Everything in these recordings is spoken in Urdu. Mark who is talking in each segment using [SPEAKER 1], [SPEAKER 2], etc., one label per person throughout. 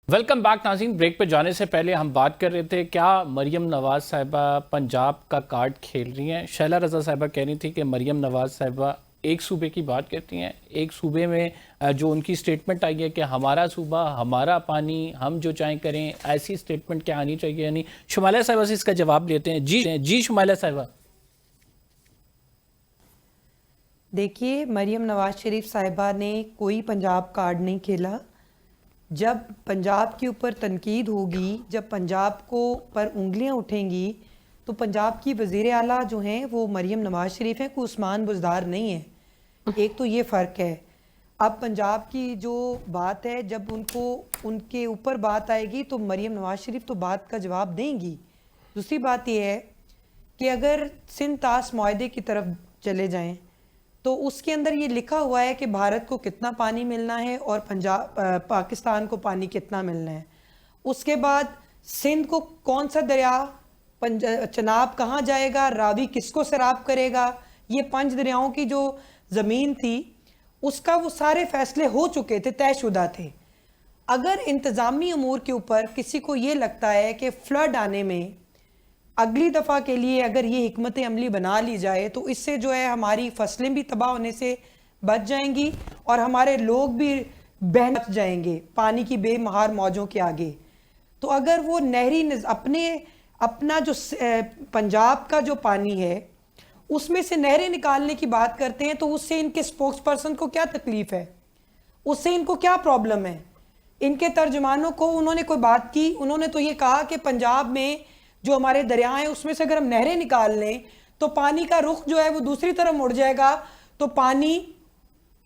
[SPEAKER 1] ویلکم بیک ناظرین. بریک پہ جانے سے پہلے ہم بات کر رہے تھے کیا مریم نواز صاحبہ پنجاب کا کارڈ کھیل رہی ہیں. شیلا رضا صاحبہ کہہ رہی تھی کہ مریم نواز صاحبہ ایک صوبے کی بات کرتی ہیں, ایک صوبے میں جو ان کی سٹیٹمنٹ آئی ہے کہ ہمارا صوبہ ہمارا پانی ہم جو چاہیں کریں, ایسی سٹیٹمنٹ کیا آنی چاہیے. یعنی شمالیہ صاحبہ سے اس کا جواب لیتے ہیں. جی شمالیہ صاحبہ.
[SPEAKER 2] دیکھیے, مریم نواز شریف صاحبہ نے کوئی پنجاب کارڈ نہیں کھیلا. جب پنجاب کے اوپر تنقید ہوگی, جب پنجاب کو پر انگلیاں اٹھیں گی, تو پنجاب کی وزیر اعلیٰ جو ہیں وہ مریم نواز شریف ہیں, کوئی عثمان بزدار نہیں ہے. ایک تو یہ فرق ہے. اب پنجاب کی جو بات ہے, جب ان کے اوپر بات آئے گی تو مریم نواز شریف تو بات کا جواب دیں گی. دوسری بات یہ ہے کہ اگر سندھ طاس معاہدے کی طرف چلے جائیں تو اس کے اندر یہ لکھا ہوا ہے کہ بھارت کو کتنا پانی ملنا ہے اور پاکستان کو پانی کتنا ملنا ہے. اس کے بعد سندھ کو کون سا دریا, چناب کہاں جائے گا, راوی کس کو سیراب کرے گا, یہ 5 دریاؤں کی جو زمین تھی اس کا وہ سارے فیصلے ہو چکے تھے, طے شدہ تھے. اگر انتظامی امور کے اوپر کسی کو یہ لگتا ہے کہ فلڈ آنے میں اگلی دفعہ کے لیے اگر یہ حکمت عملی بنا لی جائے تو اس سے جو ہے ہماری فصلیں بھی تباہ ہونے سے بچ جائیں گی اور ہمارے لوگ بھی بہن جائیں گے پانی کی بے مہار موجوں کے آگے. تو اگر وہ نہری اپنا جو پنجاب کا جو پانی ہے اس میں سے نہریں نکالنے کی بات کرتے ہیں تو اس سے ان کے سپوکس پرسن کو کیا تکلیف ہے, اس سے ان کو کیا پرابلم ہے. ان کے ترجمانوں کو انہوں نے کوئی بات کی, انہوں نے تو یہ کہا کہ پنجاب میں جو ہمارے دریا ہیں اس میں سے اگر ہم نہریں نکال لیں تو پانی کا رخ جو ہے وہ دوسری طرف مڑ جائے گا, تو پانی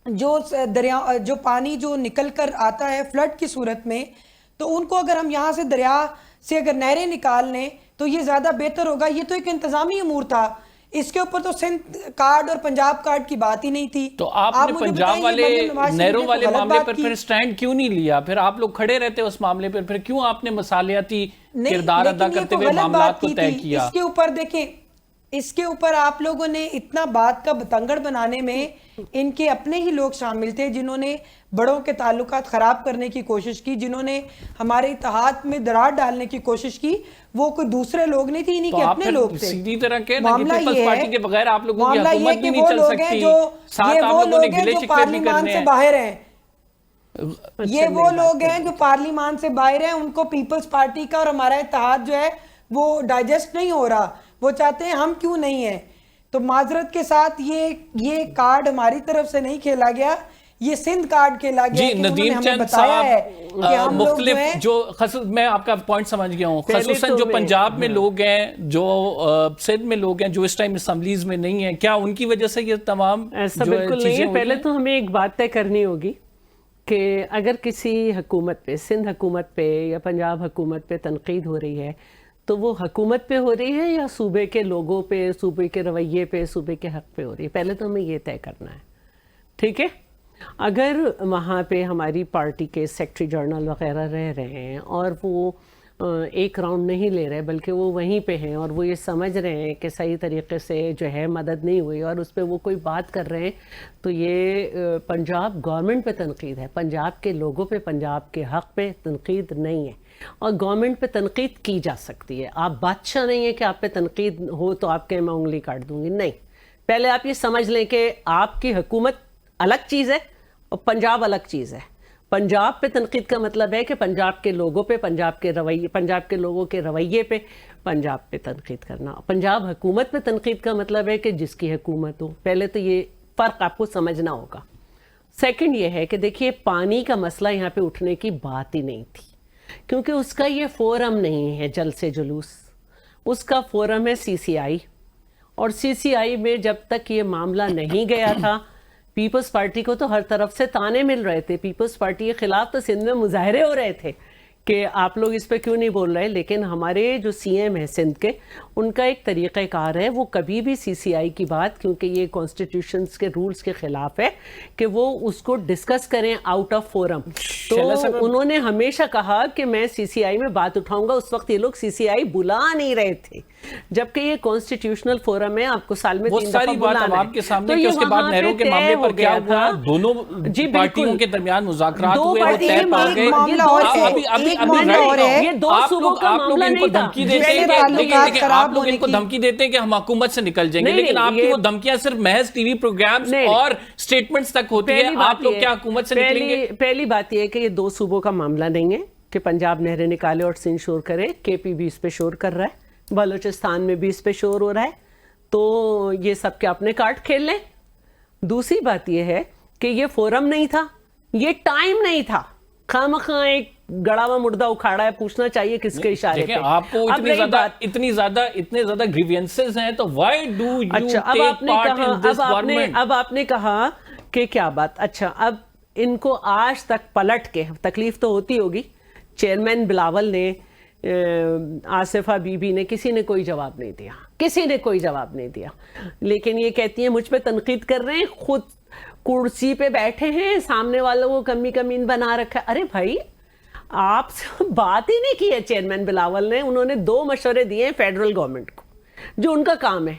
[SPEAKER 2] جو پانی جو نکل کر آتا ہے فلڈ کی صورت میں, تو ان کو اگر ہم یہاں سے دریا سے اگر نہریں نکال لیں تو یہ زیادہ بہتر ہوگا. یہ تو ایک انتظامی امور تھا, اس کے اوپر تو سندھ کارڈ اور پنجاب کارڈ کی بات ہی نہیں تھی.
[SPEAKER 1] تو آپ نے پنجاب والے نہروں والے معاملے پر پھر سٹینڈ کیوں نہیں لیا؟ پھر آپ لوگ کھڑے رہتے اس معاملے پر, پھر کیوں آپ نے مصالحتی کردار ادا کرتے ہوئے معاملات کو طے کیا؟
[SPEAKER 2] اس کے اوپر دیکھیں, اس کے اوپر آپ لوگوں نے اتنا بات کا بتنگڑ بنانے میں ان کے اپنے ہی لوگ شامل تھے جنہوں نے بڑوں کے تعلقات خراب کرنے کی کوشش کی, جنہوں نے ہمارے اتحاد میں دراڑ ڈالنے کی کوشش کی. وہ کوئی دوسرے لوگ نہیں تھے, انہی کے اپنے لوگ تھے.
[SPEAKER 1] سیدھی طرح کہ پیپلز پارٹی کے بغیر آپ لوگوں کی حکومت بھی نہیں چل سکتی. ساتھ آپ لوگوں نے گلے شکوے بھی کرنے ہیں.
[SPEAKER 2] یہ وہ لوگ ہیں جو پارلیمان سے باہر ہیں, ان کو پیپلز پارٹی کا اور ہمارا اتحاد جو ہے وہ ڈائجسٹ نہیں ہو رہا. وہ چاہتے ہیں ہم کیوں نہیں ہیں. تو معذرت کے ساتھ یہ کارڈ ہماری طرف سے نہیں کھیلا گیا, یہ سندھ کارڈ کھیلا گیا.
[SPEAKER 1] جی ندیم چند صاحب, مختلف جو میں آپ کا پوائنٹ سمجھ گیا ہوں, خصوصاً جو پنجاب میں لوگ ہیں, جو سندھ میں لوگ ہیں, جو اس ٹائم اسمبلیز میں نہیں ہیں, کیا ان کی وجہ سے یہ تمام
[SPEAKER 3] ایسا بالکل نہیں ہے. پہلے تو ہمیں ایک بات طے کرنی ہوگی کہ اگر کسی حکومت پہ, سندھ حکومت پہ یا پنجاب حکومت پہ تنقید ہو رہی ہے تو وہ حکومت پہ ہو رہی ہے یا صوبے کے لوگوں پہ, صوبے کے رویے پہ, صوبے کے حق پہ ہو رہی ہے. پہلے تو ہمیں یہ طے کرنا ہے, ٹھیک ہے. اگر وہاں پہ ہماری پارٹی کے سیکٹری جنرل وغیرہ رہ رہے ہیں اور وہ ایک راؤنڈ نہیں لے رہے بلکہ وہ وہیں پہ ہیں اور وہ یہ سمجھ رہے ہیں کہ صحیح طریقے سے جو ہے مدد نہیں ہوئی اور اس پہ وہ کوئی بات کر رہے ہیں, تو یہ پنجاب گورنمنٹ پہ تنقید ہے, پنجاب کے لوگوں پہ, پنجاب کے حق پہ تنقید نہیں ہے. اور گورنمنٹ پہ تنقید کی جا سکتی ہے. آپ بادشاہ نہیں ہے کہ آپ پہ تنقید ہو تو آپ کے میں انگلی کاٹ دوں گی, نہیں. پہلے آپ یہ سمجھ لیں کہ آپ کی حکومت الگ چیز ہے اور پنجاب الگ چیز ہے. پنجاب پہ تنقید کا مطلب ہے کہ پنجاب کے لوگوں پہ, پنجاب کے لوگوں کے رویے پہ پنجاب پہ تنقید کرنا. پنجاب حکومت پہ تنقید کا مطلب ہے کہ جس کی حکومت ہو. پہلے تو یہ فرق آپ کو سمجھنا ہوگا. سیکنڈ یہ ہے کہ دیکھیے پانی کا مسئلہ یہاں پہ اٹھنے کی بات ہی نہیں تھی کیونکہ اس کا یہ فورم نہیں ہے جلسے جلوس, اس کا فورم ہے سی سی آئی. اور سی سی آئی میں جب تک یہ معاملہ نہیں گیا تھا پیپلز پارٹی کو تو ہر طرف سے تانے مل رہے تھے. پیپلز پارٹی کے خلاف تو سندھ میں مظاہرے ہو رہے تھے کہ آپ لوگ اس پہ کیوں نہیں بول رہے، لیکن ہمارے جو سی ایم ہیں سندھ کے، ان کا ایک طریقہ کار ہے، وہ کبھی بھی سی سی آئی کی بات، کیونکہ یہ کانسٹیٹیوشنز کے رولز کے خلاف ہے، کہ وہ اس کو ڈسکس کریں آؤٹ آف فورم. تو انہوں نے ہمیشہ کہا کہ میں سی سی آئی میں بات اٹھاؤں گا. اس وقت یہ لوگ سی سی آئی بلا نہیں رہے تھے، جبکہ یہ کانسٹیٹیوشنل فورم ہے، آپ کو سال میں 3 دفعہ بلانا ہے.
[SPEAKER 1] تو اس کے بعد نہروں کے معاملے پر کیا ہوا، دونوں پارٹیوں کے درمیان مذاکرات ہوئے، وہ طے پا گئے.
[SPEAKER 3] یہ دو صوبوں کا معاملہ نہیں تھا.
[SPEAKER 1] آپ لوگ ان کو دھمکی دیتے ہیں کہ ہم حکومت سے نکل جائیں گے، لیکن آپ کی وہ دھمکیاں صرف محض ٹی وی پروگرامز اور سٹیٹمنٹس تک ہوتی ہیں. آپ لوگ کیا حکومت سے نکلیں گے؟
[SPEAKER 3] پہلی بات یہ ہے کہ یہ دو صوبوں کا معاملہ نہیں ہے کہ پنجاب نہریں نکالے اور سندھ شور کرے. کے پی بھی اس پہ شور کر رہا ہے، بلوچستان میں بھی اس پہ شور ہو رہا ہے، تو یہ سب کے اپنے کارڈ کھیل لیں. دوسری بات یہ ہے کہ یہ فورم نہیں تھا، یہ ٹائم نہیں تھا. خواہ ایک گڑا ہوا مردہ اکھاڑا ہے، پوچھنا چاہیے کس کے اشارے پہ.
[SPEAKER 1] آپ کو اتنے زیادہ گریوینسز ہیں، تو why do you take part in this government؟
[SPEAKER 3] اب آپ نے کہا کہ کیا بات، اچھا اب ان کو آج تک پلٹ کے تکلیف تو ہوتی ہوگی. چیئرمین بلاول نے، آصفہ بی بی نے، کسی نے کوئی جواب نہیں دیا، کسی نے کوئی جواب نہیں دیا. لیکن یہ کہتی ہیں مجھ پہ تنقید کر رہے ہیں، خود کرسی پہ بیٹھے ہیں، سامنے والوں کو کمی کمین بنا رکھا ہے. ارے بھائی آپ سے بات ہی نہیں کی ہے چیئرمین بلاول نے. انہوں نے 2 مشورے دیے ہیں فیڈرل گورنمنٹ کو، جو ان کا کام ہے.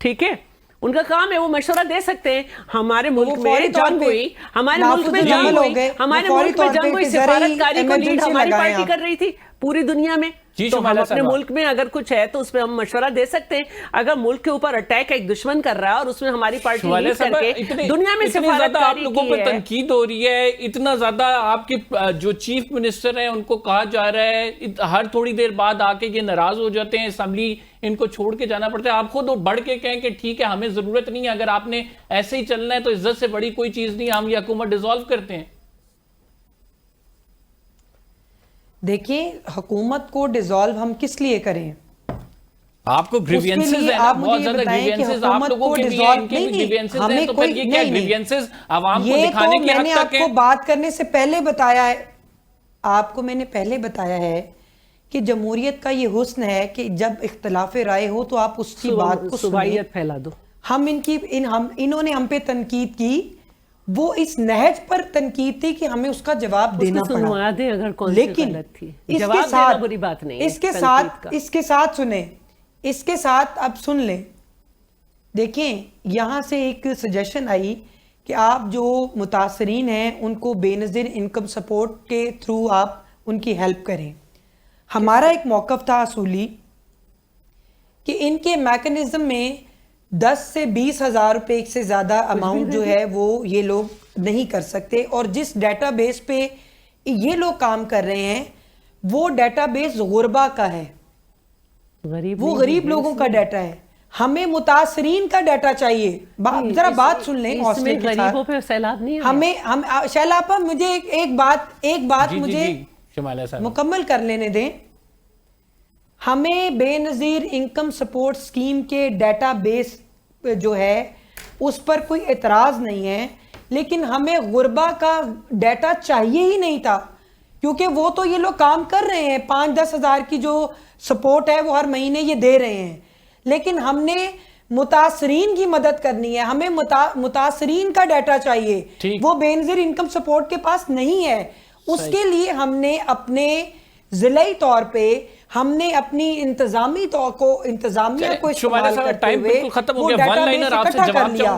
[SPEAKER 3] ٹھیک ہے، ان کا کام ہے، وہ مشورہ دے سکتے ہیں. ہمارے ملک میں جنگ ہوئی، ہمارے ملک میں جنگ ہوئی، ہمارے ملک میں جنگ ہوئی، سفارتکاری کو لیڈ ہماری پارٹی کر رہی تھی پوری دنیا میں. تو ہم اپنے ملک میں اگر کچھ ہے تو اس پہ ہم مشورہ دے سکتے ہیں. اگر ملک کے اوپر اٹیک ایک دشمن کر رہا ہے اور اس میں ہماری پارٹی لیڈ کر کے دنیا میں سفارتکاری
[SPEAKER 1] آپ لوگوں پہ تنقید ہو رہی ہے، اتنا زیادہ آپ کے جو چیف منسٹر ہیں ان کو کہا جا رہا ہے، ہر تھوڑی دیر بعد آ کے یہ ناراض ہو جاتے ہیں، اسمبلی ان کو چھوڑ کے جانا پڑتا ہے. آپ خود بڑھ کے کہیں کہ ٹھیک ہے ہمیں ضرورت نہیں ہے، اگر آپ نے ایسے ہی چلنا ہے تو عزت سے بڑی کوئی چیز نہیں، ہم یہ حکومت ڈیزالو کرتے ہیں.
[SPEAKER 2] دیکھیں حکومت کو ڈیزالو ہم کس لیے کریں؟
[SPEAKER 1] آپ کو گریوینسز ہیں، بہت زیادہ گریوینسز آپ لوگوں کے بھی ہیں، ان کے بھی گریوینسز ہیں، تو پھر یہ کیا گریوینسز عوام کو دکھانے کے حد تک ہے؟
[SPEAKER 2] میں نے آپ کو بات کرنے سے پہلے بتایا ہے، آپ کو میں نے پہلے بتایا ہے کہ جمہوریت کا یہ حسن ہے کہ جب اختلاف رائے ہو تو آپ اس کی بات کو
[SPEAKER 3] صبائیت پھیلا دو.
[SPEAKER 2] انہوں نے ہم پہ تنقید کی، وہ اس نہج پر تنقید تھی کہ ہمیں اس کا جواب دینا پڑا. لیکن اس کے ساتھ اب سن لیں، دیکھیں یہاں سے ایک سجیشن آئی کہ آپ جو متاثرین ہیں ان کو بے نظیر انکم سپورٹ کے تھرو آپ ان کی ہیلپ کریں. ہمارا ایک موقف تھا اصولی کہ ان کے میکنزم میں 10 سے 20 ہزار روپے سے زیادہ اماؤنٹ جو ہے وہ یہ لوگ نہیں کر سکتے. اور جس ڈیٹا بیس پہ یہ لوگ کام کر رہے ہیں وہ ڈیٹا بیس غربا کا ہے، وہ غریب لوگوں کا ڈیٹا ہے. ہمیں متاثرین کا ڈیٹا چاہیے. ذرا بات سن لیں حوصلے کے ساتھ.
[SPEAKER 3] غریبوں پہ سیلاب نہیں ہے.
[SPEAKER 2] ہم شیلاپا مجھے ایک بات مجھے مکمل کر لینے دیں. ہمیں بے نظیر انکم سپورٹ سکیم کے ڈیٹا بیس جو ہے اس پر کوئی اعتراض نہیں ہے، لیکن ہمیں غربا کا ڈیٹا چاہیے ہی نہیں تھا، کیونکہ وہ تو یہ لوگ کام کر رہے ہیں، 5-10 ہزار کی جو سپورٹ ہے وہ ہر مہینے یہ دے رہے ہیں. لیکن ہم نے متاثرین کی مدد کرنی ہے، ہمیں متاثرین کا ڈیٹا چاہیے. وہ بے نظیر انکم سپورٹ کے پاس نہیں ہے. اس کے لیے ہم نے اپنے ضلعی طور پہ ہم نے اپنی انتظامیہ کو استعمال کرتے ہوئے وہ ڈیٹا بیس اکٹھا کر لیا.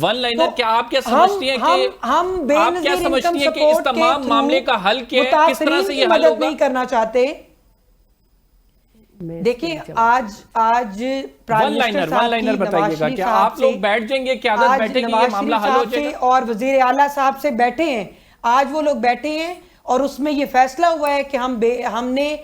[SPEAKER 1] ون لائنر کیا آپ کیا سمجھتی ہیں کہ
[SPEAKER 2] ہم بے نظیر انکم سپورٹ کے
[SPEAKER 1] معاملے کا حل کیا ہے، کس طرح سے یہ حل
[SPEAKER 2] مدد نہیں کرنا چاہتے. دیکھیں آج
[SPEAKER 1] ون لائنر بتائیے گا کہ آپ لوگ بیٹھ جائیں گے، قیادت بیٹھے گی، یہ معاملہ حل ہو جائے گا.
[SPEAKER 2] اور وزیر اعلیٰ صاحب سے بیٹھے ہیں، آج وہ لوگ بیٹھے ہیں اور اس میں یہ فیصلہ ہوا ہے کہ ہم نے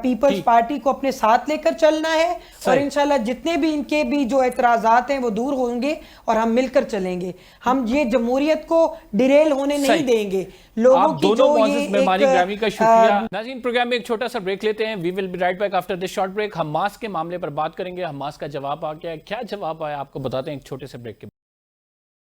[SPEAKER 2] پیپلز پارٹی کو اپنے ساتھ لے کر چلنا ہے، اور انشاءاللہ جتنے بھی ان کے بھی جو اعتراضات ہیں وہ دور ہوں گے اور ہم مل کر چلیں گے. ہم یہ جمہوریت کو ڈیریل ہونے نہیں دیں گے.
[SPEAKER 1] آپ دونوں معزز مہمانی گرامی کا شکریہ. ناظرین پروگرام میں ایک چھوٹا سا بریک لیتے ہیں. We will be right back after this short break. Hamas کے معاملے پر بات کریں گے. حماس کا جواب آ گیا ہے، کیا جواب آیا آپ کو بتاتے ہیں ایک چھوٹے سے بریک کے بعد.